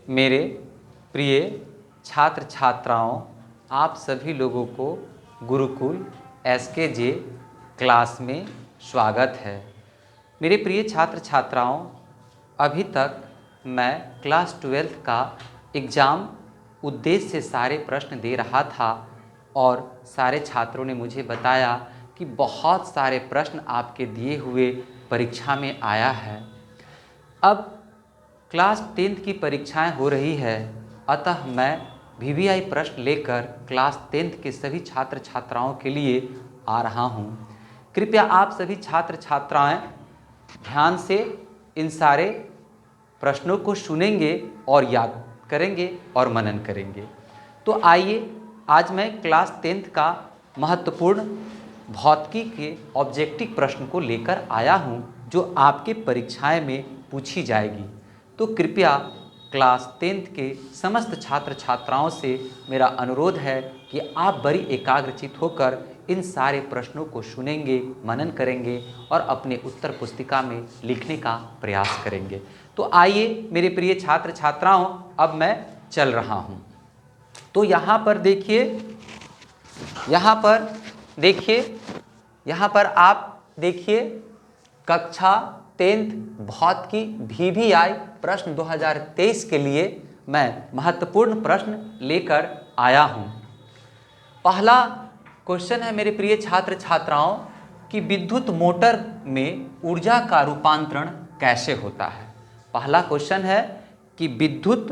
मेरे प्रिय छात्र छात्राओं, आप सभी लोगों को गुरुकुल SKJ क्लास में स्वागत है। मेरे प्रिय छात्र छात्राओं, अभी तक मैं क्लास 12th का एग्ज़ाम उद्देश्य से सारे प्रश्न दे रहा था और सारे छात्रों ने मुझे बताया कि बहुत सारे प्रश्न आपके दिए हुए परीक्षा में आया है। अब क्लास 10th की परीक्षाएं हो रही है, अतः मैं VVI प्रश्न लेकर क्लास 10th के सभी छात्र छात्राओं के लिए आ रहा हूं। कृपया आप सभी छात्र छात्राएं ध्यान से इन सारे प्रश्नों को सुनेंगे और याद करेंगे और मनन करेंगे। तो आइए, आज मैं क्लास 10th का महत्वपूर्ण भौतिकी के ऑब्जेक्टिव प्रश्न को लेकर आया हूं, जो आपके परीक्षाएं में पूछी जाएगी। तो कृपया क्लास 10th के समस्त छात्र छात्राओं से मेरा अनुरोध है कि आप बड़ी एकाग्रचित होकर इन सारे प्रश्नों को सुनेंगे, मनन करेंगे और अपने उत्तर पुस्तिका में लिखने का प्रयास करेंगे। तो आइए मेरे प्रिय छात्र छात्राओं, अब मैं चल रहा हूँ। तो यहाँ पर आप देखिए कक्षा 10th भौतिकी VVI प्रश्न 2023 के लिए मैं महत्वपूर्ण प्रश्न लेकर आया हूँ। पहला क्वेश्चन है मेरे प्रिय छात्र छात्राओं कि विद्युत मोटर में ऊर्जा का रूपांतरण कैसे होता है। पहला क्वेश्चन है कि विद्युत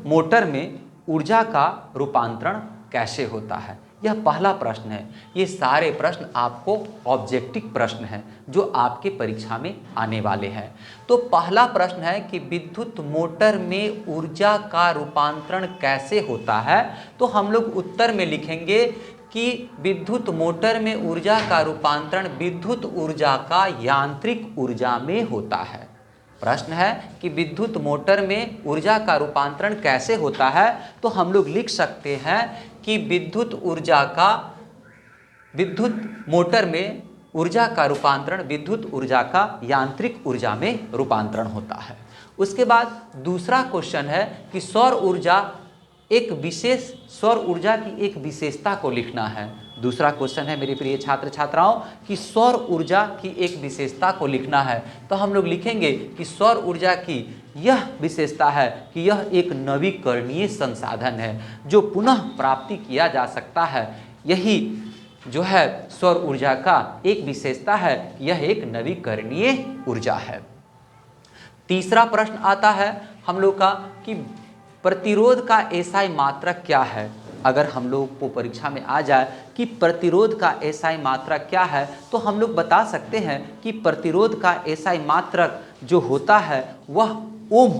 मोटर में ऊर्जा का रूपांतरण कैसे होता है। यह पहला प्रश्न है। ये सारे प्रश्न आपको ऑब्जेक्टिव प्रश्न हैं जो आपके परीक्षा में आने वाले हैं। तो पहला प्रश्न है कि विद्युत मोटर में ऊर्जा का रूपांतरण कैसे होता है। तो हम लोग उत्तर में लिखेंगे कि विद्युत मोटर में ऊर्जा का रूपांतरण विद्युत ऊर्जा का यांत्रिक ऊर्जा में होता है। प्रश्न है कि विद्युत मोटर में ऊर्जा का रूपांतरण कैसे होता है। तो हम लोग लिख सकते हैं कि विद्युत मोटर में ऊर्जा का रूपांतरण विद्युत ऊर्जा का यांत्रिक ऊर्जा में रूपांतरण होता है। उसके बाद दूसरा क्वेश्चन है कि सौर ऊर्जा की एक विशेषता को लिखना है। दूसरा क्वेश्चन है मेरे प्रिय छात्र छात्राओं कि सौर ऊर्जा की एक विशेषता को लिखना है। तो हम लोग लिखेंगे कि सौर ऊर्जा की यह विशेषता है कि यह एक नवीकरणीय संसाधन है जो पुनः प्राप्ति किया जा सकता है। यही जो है सौर ऊर्जा का एक विशेषता है, यह एक नवीकरणीय ऊर्जा है। तीसरा प्रश्न आता है हम लोग का कि प्रतिरोध का SI मात्रक क्या है। अगर हम लोग को परीक्षा में आ जाए कि प्रतिरोध का SI मात्रक क्या है, तो हम लोग बता सकते हैं कि प्रतिरोध का SI मात्रक जो होता है वह ओम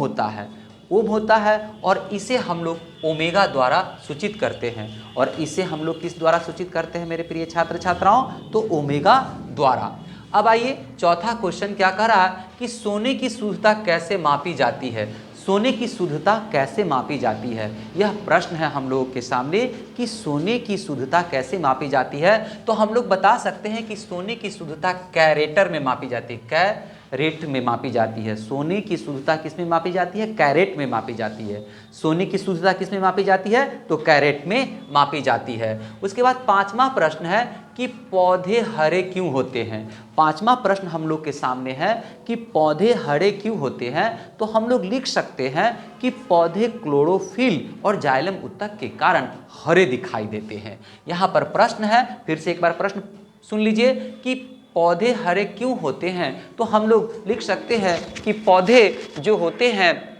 होता है और इसे हम लोग ओमेगा द्वारा सूचित करते हैं। और इसे हम लोग किस द्वारा सूचित करते हैं मेरे प्रिय छात्र छात्राओं? तो ओमेगा द्वारा। अब आइए, चौथा क्वेश्चन क्या कह रहा है कि सोने की शुद्धता कैसे मापी जाती है। सोने की शुद्धता कैसे मापी जाती है, यह प्रश्न है हम लोगों के सामने कि सोने की शुद्धता कैसे मापी जाती है। तो हम लोग बता सकते हैं कि सोने की शुद्धता कैरेटर में मापी जाती है, कैरेट में मापी जाती है। सोने की शुद्धता किस में मापी जाती है? कैरेट में मापी जाती है। सोने की शुद्धता किस में मापी जाती है? तो कैरेट में मापी जाती है। उसके बाद पांचवा प्रश्न है कि पौधे हरे क्यों होते हैं। पांचवा प्रश्न हम लोग के सामने है कि पौधे हरे क्यों होते हैं। तो हम लोग लिख सकते हैं कि पौधे क्लोरोफिल और जाइलम उत्तक के कारण हरे दिखाई देते हैं। यहाँ पर प्रश्न है, फिर से एक बार प्रश्न सुन लीजिए कि पौधे हरे क्यों होते हैं। तो हम लोग लिख सकते हैं कि पौधे जो होते हैं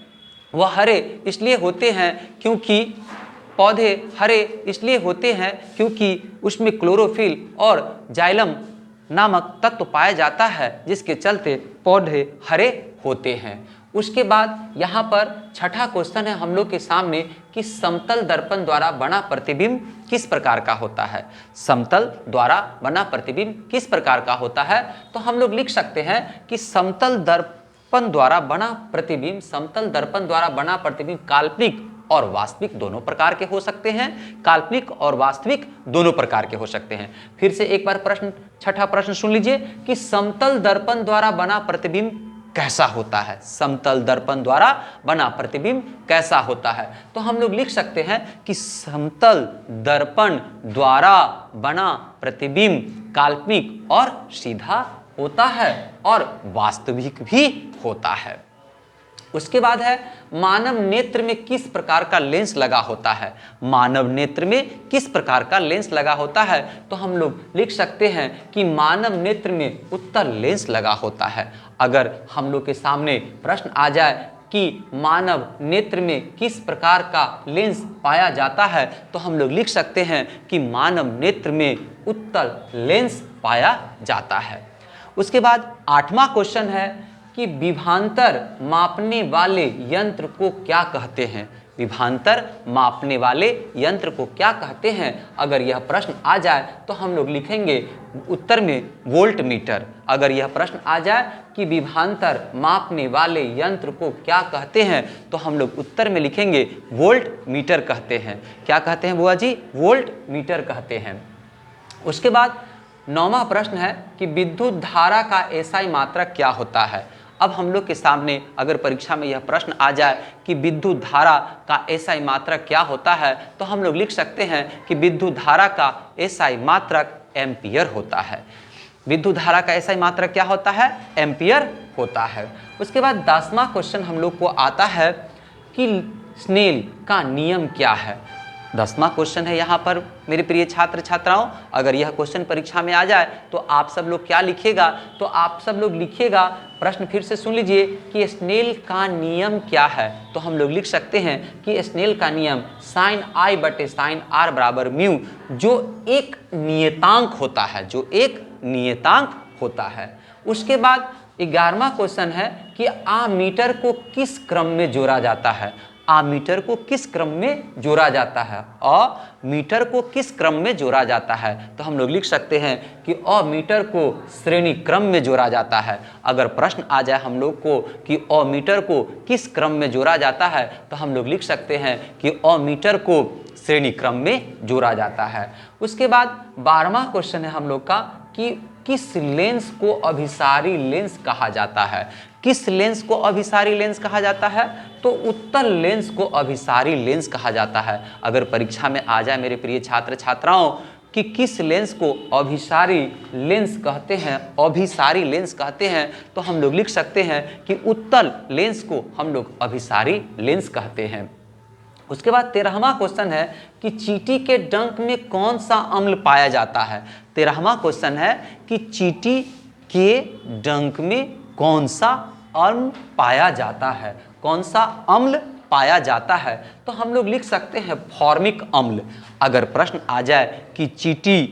वह हरे इसलिए होते हैं क्योंकि उसमें क्लोरोफिल और जाइलम नामक तत्व पाया जाता है, जिसके चलते पौधे हरे होते हैं। उसके बाद यहाँ पर छठा क्वेश्चन है हम लोग के सामने कि समतल दर्पण द्वारा बना प्रतिबिंब किस प्रकार का होता है। समतल द्वारा बना प्रतिबिंब किस प्रकार का होता है। तो हम लोग लिख सकते हैं कि समतल दर्पण द्वारा बना प्रतिबिंब काल्पनिक और वास्तविक दोनों प्रकार के हो सकते हैं। काल्पनिक और वास्तविक दोनों प्रकार के हो सकते हैं। फिर से एक बार छठा प्रश्न सुन लीजिए कि समतल दर्पण द्वारा बना प्रतिबिंब कैसा होता है, समतल दर्पण द्वारा बना प्रतिबिंब कैसा होता है। तो हम लोग लिख सकते हैं कि समतल दर्पण द्वारा बना प्रतिबिंब काल्पनिक और सीधा होता है और वास्तविक भी होता है। उसके बाद है मानव नेत्र में किस प्रकार का लेंस लगा होता है। मानव नेत्र में किस प्रकार का लेंस लगा होता है, तो हम लोग लिख सकते हैं कि मानव नेत्र में उत्तल लेंस लगा होता है। अगर हम लोग के सामने प्रश्न आ जाए कि मानव नेत्र में किस प्रकार का लेंस पाया जाता है, तो हम लोग लिख सकते हैं कि मानव नेत्र में उत्तल लेंस पाया जाता है। उसके बाद 8वां क्वेश्चन है कि विभवांतर मापने वाले यंत्र को क्या कहते हैं। विभवांतर मापने वाले यंत्र को क्या कहते हैं, अगर यह प्रश्न आ जाए तो हम लोग लिखेंगे उत्तर में वोल्ट मीटर। अगर यह प्रश्न आ जाए कि विभवांतर मापने वाले यंत्र को क्या कहते हैं, तो हम लोग उत्तर में लिखेंगे वोल्ट मीटर कहते हैं। क्या कहते हैं बुआ जी? वोल्ट मीटर कहते हैं। उसके बाद 9वां प्रश्न है कि विद्युत धारा का एसआई मात्रक क्या होता है। अब हम लोग के सामने अगर परीक्षा में यह प्रश्न आ जाए कि विद्युत धारा का एसआई मात्रक क्या होता है, तो हम लोग लिख सकते हैं कि विद्युत धारा का एसआई मात्रक एम्पियर होता है। विद्युत धारा का एसआई मात्रक क्या होता है? एम्पियर होता है। उसके बाद 10वां क्वेश्चन हम लोग को आता है कि स्नेल का नियम क्या है। 10वां क्वेश्चन है यहाँ पर मेरे प्रिय छात्र छात्राओं। अगर यह क्वेश्चन परीक्षा में आ जाए तो आप सब लोग क्या लिखेगा, तो आप सब लोग लिखिएगा, प्रश्न फिर से सुन लीजिए कि स्नेल का नियम क्या है। तो हम लोग लिख सकते हैं कि स्नेल का नियम साइन आई बटे साइन आर बराबर म्यू, जो एक नियतांक होता है, जो एक नियतांक होता है। उसके बाद 11वां क्वेश्चन है कि आमीटर को किस क्रम में जोड़ा जाता है। आमीटर को किस क्रम में जोड़ा जाता है, अमीटर को किस क्रम में जोड़ा जाता है। तो हम लोग लिख सकते हैं कि अमीटर को श्रेणी क्रम में जोड़ा जाता है। अगर प्रश्न आ जाए हम लोग को कि अमीटर को किस क्रम में जोड़ा जाता है, तो हम लोग लिख सकते हैं कि अमीटर को श्रेणी क्रम में जोड़ा जाता है। उसके बाद 12वां क्वेश्चन है हम लोग का कि किस लेंस को अभिसारी लेंस कहा जाता है। किस लेंस को अभिसारी लेंस कहा जाता है, तो उत्तल लेंस को अभिसारी लेंस कहा जाता है। अगर परीक्षा में आ जाए मेरे प्रिय छात्र छात्राओं कि किस लेंस को अभिसारी लेंस कहते हैं, अभिसारी लेंस कहते हैं, तो हम लोग लिख सकते हैं कि उत्तल लेंस को हम लोग अभिसारी लेंस कहते हैं। उसके बाद 13वां क्वेश्चन है कि चींटी के डंक में कौन सा अम्ल पाया जाता है। 13वां क्वेश्चन है कि चींटी के डंक में कौन सा अम्ल पाया जाता है, कौन सा अम्ल पाया जाता है। तो हम लोग लिख सकते हैं फॉर्मिक अम्ल। अगर प्रश्न आ जाए कि चींटी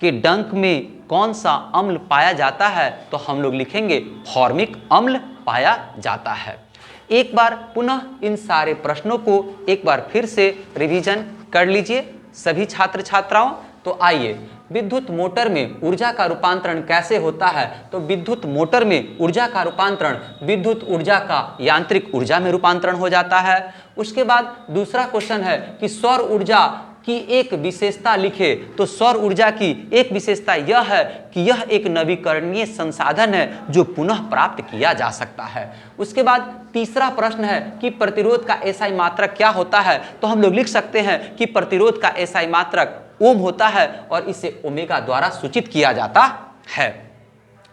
के डंक में कौन सा अम्ल पाया जाता है, तो हम लोग लिखेंगे फॉर्मिक अम्ल पाया जाता है। एक बार पुनः इन सारे प्रश्नों को एक बार फिर से रिवीजन कर लीजिए सभी छात्र छात्राओं। तो आइए, विद्युत मोटर में ऊर्जा का रूपांतरण कैसे होता है। तो विद्युत मोटर में ऊर्जा का रूपांतरण विद्युत ऊर्जा का यांत्रिक ऊर्जा में रूपांतरण हो जाता है। उसके बाद दूसरा क्वेश्चन है कि सौर ऊर्जा की एक विशेषता लिखे। तो सौर ऊर्जा की एक विशेषता यह है कि यह एक नवीकरणीय संसाधन है जो पुनः प्राप्त किया जा सकता है। उसके बाद तीसरा प्रश्न है कि प्रतिरोध का एसआई मात्रक क्या होता है। तो हम लोग लिख सकते हैं कि प्रतिरोध का एसआई मात्रक ओम होता है और इसे ओमेगा द्वारा सूचित किया जाता है।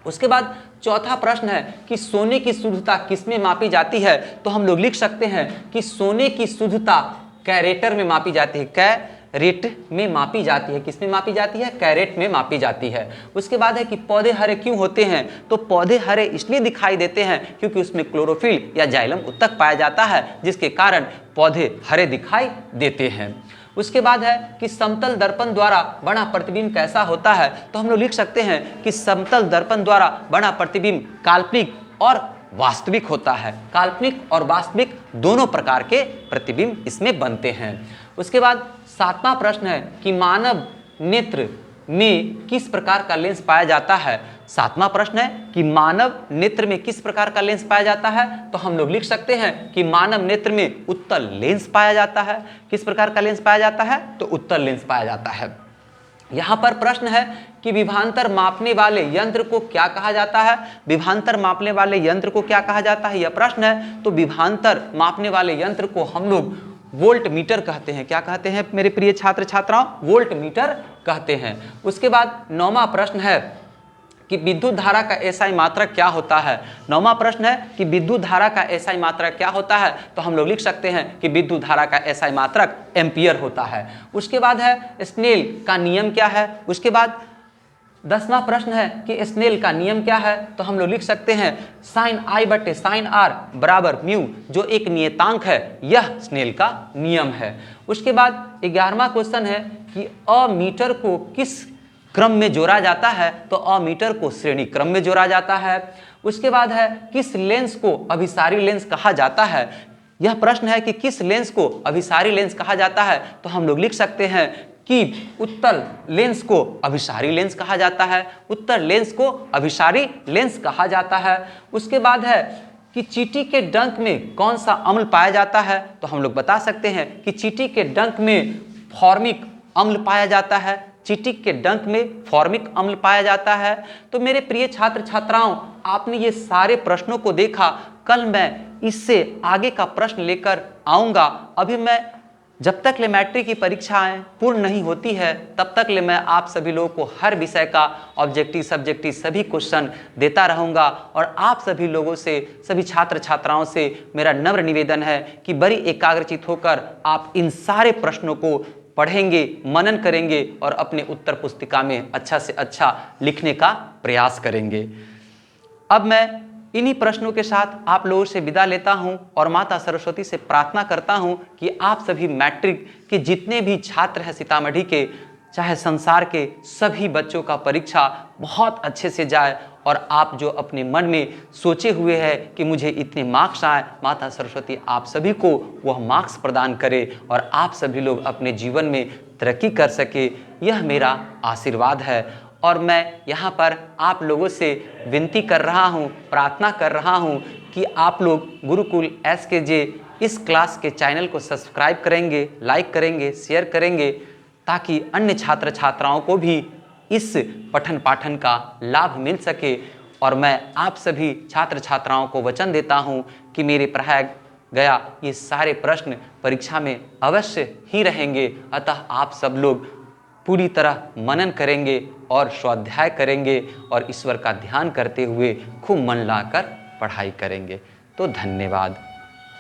उसके बाद चौथा प्रश्न है कि सोने की शुद्धता किसमें मापी जाती है। तो हम लोग लिख सकते हैं कि सोने की शुद्धता कैरेटर में मापी जाती है, कैरेट में मापी जाती है। किसमें मापी जाती है? कैरेट में मापी जाती है। उसके बाद है कि पौधे हरे क्यों होते हैं। तो पौधे हरे इसलिए दिखाई देते हैं क्योंकि उसमें क्लोरोफिल या जाइलम उत्तक पाया जाता है, जिसके कारण पौधे हरे दिखाई देते हैं। उसके बाद है कि समतल दर्पण द्वारा बना प्रतिबिंब कैसा होता है। तो हम लोग लिख सकते हैं कि समतल दर्पण द्वारा बना प्रतिबिंब काल्पनिक और वास्तविक होता है। काल्पनिक और वास्तविक दोनों प्रकार के प्रतिबिंब इसमें बनते हैं। उसके बाद 7वां प्रश्न है कि मानव नेत्र में किस प्रकार का लेंस पाया जाता है। 7वां प्रश्न है कि मानव नेत्र में किस प्रकार का लेंस पाया जाता है। तो हम लोग लिख सकते हैं कि मानव नेत्र में उत्तल लेंस पाया जाता है। किस प्रकार का लेंस पाया जाता है? तो उत्तल लेंस पाया जाता है। यहाँ पर प्रश्न है कि विभवांतर मापने वाले यंत्र को क्या कहा जाता है। विभवांतर मापने वाले यंत्र को क्या कहा जाता है, यह प्रश्न है। तो विभवांतर मापने वाले यंत्र को हम लोग वोल्ट मीटर कहते हैं। क्या कहते हैं मेरे प्रिय छात्र छात्राओं, वोल्ट मीटर कहते हैं। उसके बाद 9वां प्रश्न है कि विद्युत धारा का एसआई मात्रक क्या होता है। 9वां प्रश्न है कि विद्युत धारा का एसआई मात्रक क्या होता है। तो हम लोग लिख सकते हैं कि विद्युत धारा का एसआई मात्रक एम्पियर होता है। उसके बाद है स्नेल का नियम क्या है। उसके बाद 10वां प्रश्न है कि स्नेल का नियम क्या है। तो हम लोग लिख सकते हैं साइन आई बटे साइन आर बराबर म्यू, जो एक नियतांक है, यह स्नेल का नियम है। उसके बाद 11वां क्वेश्चन है कि अमीटर को किस क्रम में जोड़ा जाता है। तो अमीटर को श्रेणी क्रम में जोड़ा जाता है। उसके बाद है किस लेंस को अभिसारी लेंस कहा जाता है। यह प्रश्न है कि किस लेंस को अभिसारी लेंस कहा जाता है। तो हम लोग लिख सकते हैं कि उत्तल लेंस को अभिसारी लेंस कहा जाता है। उत्तल लेंस को अभिसारी लेंस कहा जाता है। उसके बाद है कि चींटी के डंक में कौन सा अम्ल पाया जाता है। तो हम लोग बता सकते हैं कि चींटी के डंक में फॉर्मिक अम्ल पाया जाता है। चींटी के डंक में फॉर्मिक अम्ल पाया जाता है। तो मेरे प्रिय छात्र छात्राओं, आपने ये सारे प्रश्नों को देखा। कल मैं इससे आगे का प्रश्न लेकर आऊँगा। अभी मैं जब तक ले मैट्रिक की परीक्षाएं पूर्ण नहीं होती है तब तक ले मैं आप सभी लोगों को हर विषय का ऑब्जेक्टिव सब्जेक्टिव सभी क्वेश्चन देता रहूँगा। और आप सभी लोगों से, सभी छात्र छात्राओं से मेरा नम्र निवेदन है कि बड़ी एकाग्रचित होकर आप इन सारे प्रश्नों को पढ़ेंगे, मनन करेंगे और अपने उत्तर पुस्तिका में अच्छा से अच्छा लिखने का प्रयास करेंगे। अब मैं इन्हीं प्रश्नों के साथ आप लोगों से विदा लेता हूं और माता सरस्वती से प्रार्थना करता हूं कि आप सभी मैट्रिक के जितने भी छात्र हैं सीतामढ़ी के, चाहे संसार के सभी बच्चों का परीक्षा बहुत अच्छे से जाए और आप जो अपने मन में सोचे हुए हैं कि मुझे इतने मार्क्स आए, माता सरस्वती आप सभी को वह मार्क्स प्रदान करे और आप सभी लोग अपने जीवन में तरक्की कर सके, यह मेरा आशीर्वाद है। और मैं यहाँ पर आप लोगों से विनती कर रहा हूँ, प्रार्थना कर रहा हूँ कि आप लोग गुरुकुल SKJ इस क्लास के चैनल को सब्सक्राइब करेंगे, लाइक करेंगे, शेयर करेंगे, ताकि अन्य छात्र छात्राओं को भी इस पठन पाठन का लाभ मिल सके। और मैं आप सभी छात्र छात्राओं को वचन देता हूँ कि मेरे पढ़ाया गया ये सारे प्रश्न परीक्षा में अवश्य ही रहेंगे। अतः आप सब लोग पूरी तरह मनन करेंगे और स्वाध्याय करेंगे और ईश्वर का ध्यान करते हुए खूब मन लाकर पढ़ाई करेंगे। तो धन्यवाद।